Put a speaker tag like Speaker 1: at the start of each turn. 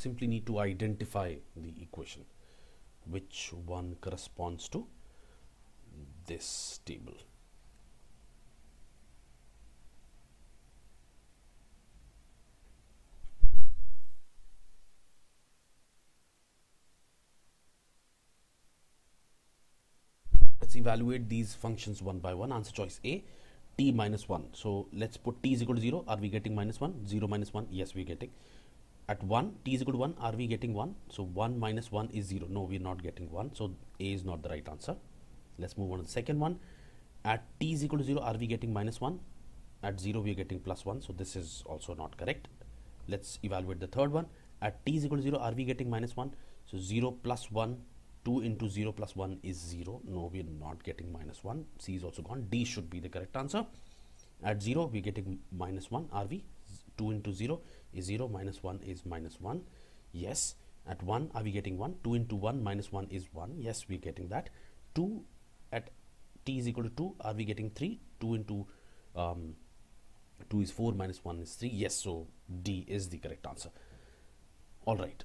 Speaker 1: simply need to identify the equation. Which one corresponds to this table? Let's evaluate these functions one by one. Answer choice A, t minus 1. So let's put t is equal to 0. Are we getting minus 1? 0 minus 1. Yes, we're getting. At 1, t is equal to 1. Are we getting 1? So 1 minus 1 is 0. No, we're not getting 1. So A is not the right answer. Let's move on to the second one. At t is equal to 0, are we getting minus 1? At 0, we are getting plus 1. So this is also not correct. Let's evaluate the third one. At t is equal to 0, are we getting minus 1? So 0 plus 1, 2 into 0 plus 1 is 0. No, we are not getting minus 1. C is also gone. D should be the correct answer. At 0, we are getting minus 1. Are we? 2 into 0 is 0. Minus 1 is minus 1. Yes. At 1, are we getting 1? 2 into 1 minus 1 is 1. Yes, we are getting that. 2 at t is equal to 2. Are we getting 3? 2 into 2 is 4 minus 1 is 3. Yes, so D is the correct answer. All right.